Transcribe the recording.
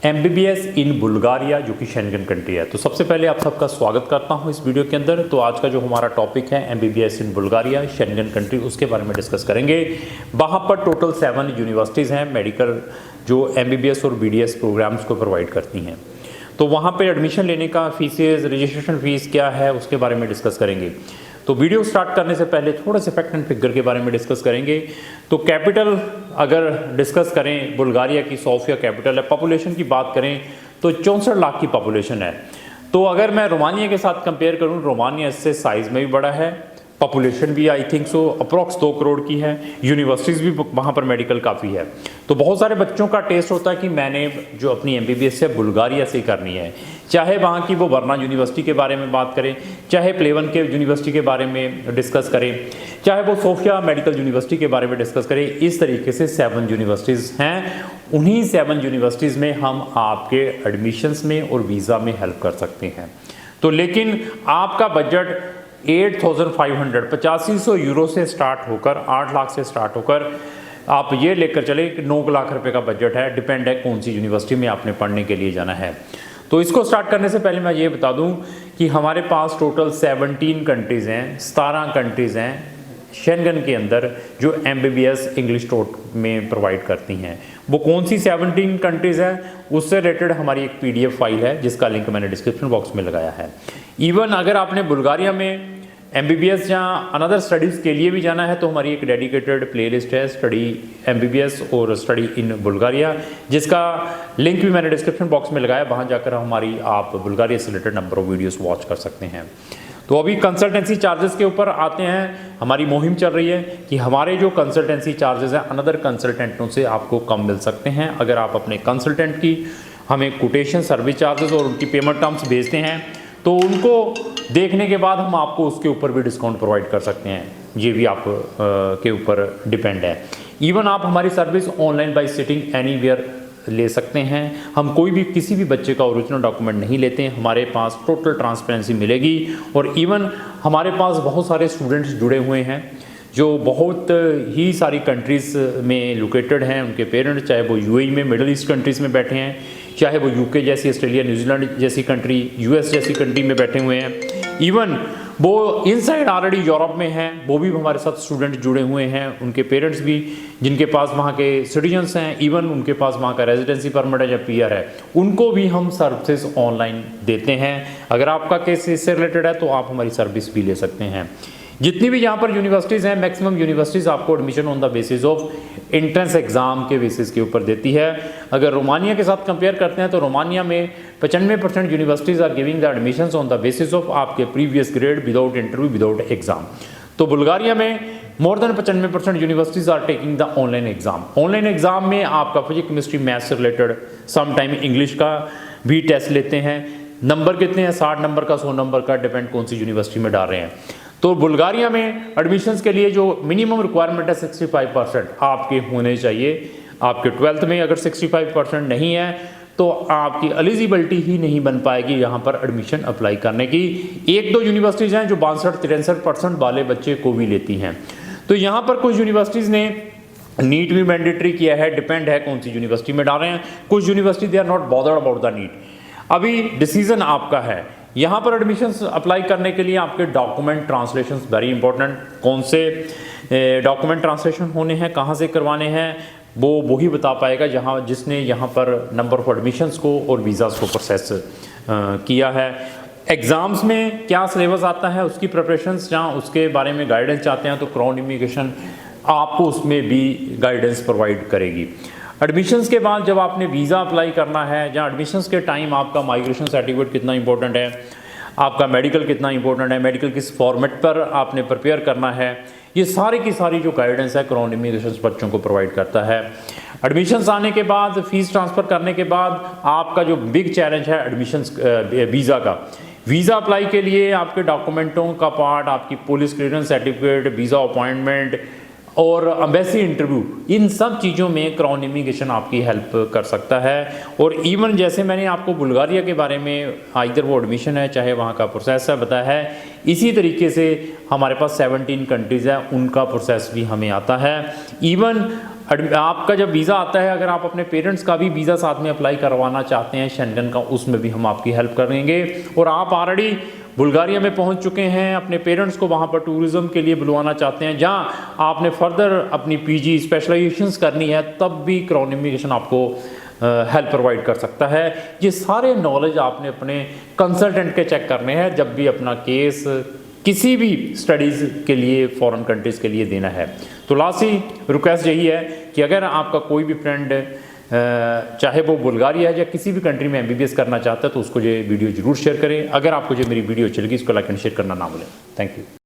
MBBS इन Bulgaria, जो कि Schengen country है। तो सबसे पहले आप सबका स्वागत करता हूं इस वीडियो के अंदर। तो आज का जो हमारा टॉपिक है MBBS इन बुल्गारिया शेंगन कंट्री, उसके बारे में डिस्कस करेंगे। वहां पर टोटल 7 यूनिवर्सिटीज़ हैं मेडिकल, जो MBBS और BDS प्रोग्राम्स को प्रोवाइड करती हैं। तो वहाँ पर एडमिशन लेने का फीसेज, रजिस्ट्रेशन फ़ीस क्या है, उसके बारे में डिस्कस करेंगे। तो वीडियो स्टार्ट करने से पहले थोड़ा से फैक्ट एंड फिगर के बारे में डिस्कस करेंगे। तो कैपिटल अगर डिस्कस करें, बुल्गारिया की सोफिया कैपिटल है। पॉपुलेशन की बात करें तो 64 लाख की पॉपुलेशन है। तो अगर मैं रोमानिया के साथ कंपेयर करूं, रोमानिया इससे साइज़ में भी बड़ा है, पॉपुलेशन भी I think so approx 2 crore की है, यूनिवर्सिटीज़ भी वहाँ पर मेडिकल काफ़ी है। तो बहुत सारे बच्चों का टेस्ट होता है कि मैंने जो अपनी MBBS है बुल्गारिया से ही करनी है, चाहे वहाँ की वो वरना यूनिवर्सिटी के बारे में बात करें, चाहे प्लेवन के यूनिवर्सिटी के बारे में डिस्कस करें, चाहे वो सोफिया मेडिकल यूनिवर्सिटी के बारे में डिस्कस करें। इस तरीके से 7 यूनिवर्सिटीज़ हैं। उन्हीं 7 यूनिवर्सिटीज़ में हम आपके एडमिशन्स में और वीज़ा में हेल्प कर सकते हैं। तो लेकिन आपका बजट 8,500 8500 यूरो से स्टार्ट होकर 8 लाख से स्टार्ट होकर आप ये लेकर चले कि 9 लाख रुपए का बजट है। डिपेंड है कौन सी यूनिवर्सिटी में आपने पढ़ने के लिए जाना है। तो इसको स्टार्ट करने से पहले मैं ये बता दूं कि हमारे पास टोटल 17 कंट्रीज़ हैं, 17 कंट्रीज़ हैं शेंगन के अंदर जो MBBS इंग्लिश टोट में प्रोवाइड करती हैं। वो कौन सी 17 कंट्रीज़ हैं, उससे रिलेटेड हमारी एक PDF फाइल है जिसका लिंक मैंने डिस्क्रिप्शन बॉक्स में लगाया है। इवन अगर आपने बुल्गारिया में MBBS या अनदर स्टडीज़ के लिए भी जाना है तो हमारी एक डेडिकेटेड प्लेलिस्ट है, स्टडी MBBS और स्टडी इन बुल्गारिया, जिसका लिंक भी मैंने डिस्क्रिप्शन बॉक्स में लगाया। वहाँ जाकर हमारी आप बुल्गारिया से related number of videos watch कर सकते हैं। तो अभी कंसल्टेंसी चार्जेस के ऊपर आते हैं। हमारी मुहिम चल रही है कि हमारे जो कंसल्टेंसी चार्जेस हैं अनदर कंसल्टेंटों से आपको कम मिल सकते हैं। अगर आप अपने कंसल्टेंट की हमें कोटेशन, सर्विस चार्जेस और उनकी पेमेंट टर्म्स भेजते हैं तो उनको देखने के बाद हम आपको उसके ऊपर भी डिस्काउंट प्रोवाइड कर सकते हैं। ये भी आप के ऊपर डिपेंड है। इवन आप हमारी service online bye sitting anywhere ले सकते हैं। हम कोई भी किसी भी बच्चे का ओरिजिनल डॉक्यूमेंट नहीं लेते हैं। हमारे पास टोटल ट्रांसपेरेंसी मिलेगी। और इवन हमारे पास बहुत सारे स्टूडेंट्स जुड़े हुए हैं जो बहुत ही सारी कंट्रीज़ में लोकेटेड हैं। उनके पेरेंट्स चाहे वो UAE में, मिडल ईस्ट कंट्रीज़ में बैठे हैं, चाहे वो UK जैसी, ऑस्ट्रेलिया, न्यूजीलैंड जैसी कंट्री, US जैसी कंट्री में बैठे हुए हैं। इवन वो इनसाइड ऑलरेडी यूरोप में हैं, वो भी हमारे साथ स्टूडेंट जुड़े हुए हैं। उनके पेरेंट्स भी जिनके पास वहाँ के सिटीजन्स हैं, इवन उनके पास वहाँ का रेजिडेंसी परमिट है या PR है, उनको भी हम सर्विसेज ऑनलाइन देते हैं। अगर आपका केस इससे रिलेटेड है तो आप हमारी सर्विस भी ले सकते हैं। जितनी भी यहाँ पर यूनिवर्सिटीज़ हैं, मैक्सिमम यूनिवर्सिटीज़ आपको admission on the basis of entrance exam के बेसिस के ऊपर देती है। अगर रोमानिया के साथ कंपेयर करते हैं तो रोमानिया में 95% universities are giving the admissions on the basis of आपके previous grade, without interview, without exam. तो बुल्गारिया में more than 95% universities are taking the online exam. Online exam में आपका फिजिक्स, केमिस्ट्री, मैथ्स से रिलेटेड, समटाइम इंग्लिश का भी test लेते हैं। नंबर कितने हैं? 60 नंबर का, 100 नंबर का, डिपेंड कौन सी यूनिवर्सिटी में डाल रहे हैं। तो बुल्गारिया में एडमिशन्स के लिए जो मिनिमम रिक्वायरमेंट है 65% आपके होने चाहिए। आपके 12th में अगर 65% नहीं है तो आपकी एलिजिबिलिटी ही नहीं बन पाएगी यहाँ पर एडमिशन अप्लाई करने की। 1-2 यूनिवर्सिटीज़ हैं जो 62-63% वाले बच्चे को भी लेती हैं। तो यहाँ पर कुछ यूनिवर्सिटीज़ ने नीट भी मैंडेटरी किया है, डिपेंड है कौन सी यूनिवर्सिटी में डाल रहे हैं। कुछ university they are not bothered about the NEET. अभी डिसीजन आपका है। यहाँ पर एडमिशन्स अप्लाई करने के लिए आपके डॉक्यूमेंट ट्रांसलेशंस वेरी इंपॉर्टेंट। कौन से डॉक्यूमेंट ट्रांसलेशन होने हैं, कहाँ से करवाने हैं, वो वही बता पाएगा जिसने यहाँ पर नंबर ऑफ एडमिशन्स को और वीज़ाज़ को प्रोसेस किया है। एग्ज़ाम्स में क्या सिलेबस आता है, उसकी प्रिपरेशंस जहाँ उसके बारे में गाइडेंस चाहते हैं तो क्राउन इमिग्रेशन आपको उसमें भी गाइडेंस प्रोवाइड करेगी। एडमिशन्स के बाद जब आपने वीज़ा अप्लाई करना है, जहाँ एडमिशन्स के टाइम आपका माइग्रेशन सर्टिफिकेट कितना इंपॉर्टेंट है, आपका मेडिकल कितना इंपॉर्टेंट है, मेडिकल किस फॉर्मेट पर आपने प्रिपेयर करना है, ये सारी की सारी जो गाइडेंस है क्राउन इमिग्रेशन बच्चों को प्रोवाइड करता है। एडमिशन्स आने के बाद, फीस ट्रांसफ़र करने के बाद आपका जो बिग चैलेंज है एडमिशन्स वीज़ा का। वीज़ा अप्लाई के लिए आपके डॉक्यूमेंटों का पार्ट, आपकी police clearance certificate, visa appointment और एम्बेसी इंटरव्यू, इन सब चीज़ों में क्राउन इमिग्रेशन आपकी हेल्प कर सकता है। और इवन जैसे मैंने आपको बुल्गारिया के बारे में इधर वो एडमिशन है, चाहे वहाँ का प्रोसेस है बताया है, इसी तरीके से हमारे पास 17 कंट्रीज़ हैं, उनका प्रोसेस भी हमें आता है। इवन आपका जब वीज़ा आता है, अगर आप अपने पेरेंट्स का भी वीज़ा साथ में अप्लाई करवाना चाहते हैं शेंगन का, उसमें भी हम आपकी हेल्प करेंगे। और आप ऑलरेडी बुल्गारिया में पहुंच चुके हैं, अपने पेरेंट्स को वहां पर टूरिज्म के लिए बुलवाना चाहते हैं, जहां आपने फर्दर अपनी पीजी स्पेशलाइजेशंस करनी है, तब भी क्राउन इमिग्रेशन आपको हेल्प प्रोवाइड कर सकता है। ये सारे नॉलेज आपने अपने कंसल्टेंट के चेक करने हैं जब भी अपना केस किसी भी स्टडीज़ के लिए फॉरेन कंट्रीज़ के लिए देना है। तो लास्ट रिक्वेस्ट यही है कि अगर आपका कोई भी फ्रेंड चाहे वो बुल्गारिया है या किसी भी कंट्री में MBBS करना चाहता है, तो उसको ये वीडियो जरूर शेयर करें। अगर आपको जो मेरी वीडियो अच्छी लगी, इसको लाइक एंड शेयर करना ना भूलें। Thank you.